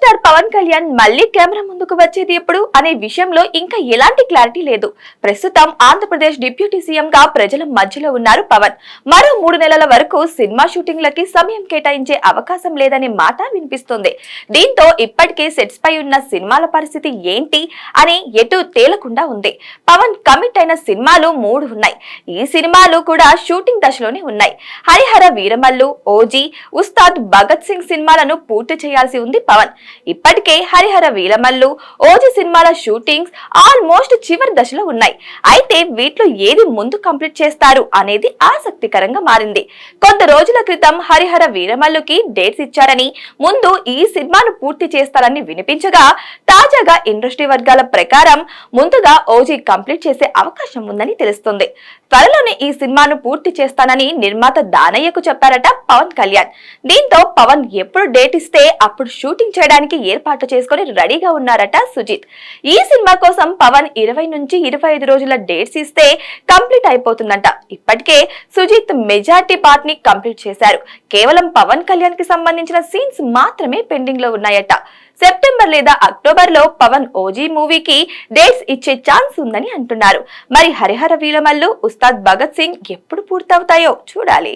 Star Pawan Kalyan మళ్ళీ camera ముందుకు వచ్చేది ఎప్పుడు అనే విషయంలో ఇంకా ఎలాంటి క్లారిటీ లేదు. ప్రస్తుతం ఆంధ్రప్రదేశ్ డిప్యూటీ సీఎం గా ప్రజల మధ్యలో ఉన్నారు పవన్. మరో 3 నెలల వరకు సినిమా షూటింగ్లకి సమయం కేటాయించే అవకాశం లేదనే మాట వినిపిస్తుంది. దీంతో ఇప్పటికే సెట్స్ పై ఉన్న సినిమాల పరిస్థితి ఏంటి అని ఎటు తేలకుండా ఉంది. పవన్ కమిట్ అయిన సినిమాలు 3 ఉన్నాయి. ఈ సినిమాలు కూడా షూటింగ్ దశలోనే ఉన్నాయి. హరిహర వీరమల్లు, ఓజీ, ఉస్తాద్ భగత్ సింగ్ సినిమాలను పూర్తి చేయాల్సి ఉంది పవన్. ఇప్పటికే హరిహర వీరమల్లు, ఓజీ సినిమాల షూటింగ్స్ ఆల్మోస్ట్ చివరి దశలో ఉన్నాయి. అయితే వీటిలో ఏది ముందు కంప్లీట్ చేస్తారు అనేది ఆసక్తికరంగా మారింది. కొద్ది రోజుల క్రితం హరిహర వీరమల్లుకి డేట్స్ ఇచ్చారని, ముందు ఈ సినిమాను పూర్తి చేస్తారని వినిపించగా, తాజాగా ఇండస్ట్రీ వర్గాల ప్రకారం ముందుగా ఓజీ కంప్లీట్ చేసే అవకాశం ఉందని తెలుస్తుంది. త్వరలోనే ఈ సినిమాను పూర్తి చేస్తానని నిర్మాత దానయ్యకు చెప్పారట పవన్ కళ్యాణ్. దీంతో పవన్ ఎప్పుడు డేట్ ఇస్తే అప్పుడు షూటింగ్ చేయడానికి ఏర్పాటు చేసుకుని రెడీగా ఉన్నారట సుజిత్. ఈ సినిమా కోసం పవన్ 20 నుంచి 25 రోజుల డేట్స్ ఇస్తే కంప్లీట్ అయిపోతుందంట. ఇప్పటికే సుజిత్ మెజార్టీ పార్ట్ ని కంప్లీట్ చేశారు. కేవలం పవన్ కళ్యాణ్ కి సంబంధించిన సీన్స్ మాత్రమే పెండింగ్ లో ఉన్నాయట. సెప్టెంబర్ లేదా అక్టోబర్ లో పవన్ ఓజీ మూవీకి డేట్స్ ఇచ్చే ఛాన్స్ ఉందని అంటున్నారు. మరి హరిహర వీరమల్లు, ఉస్తాద్ భగత్ సింగ్ ఎప్పుడు పూర్తవుతాయో చూడాలి.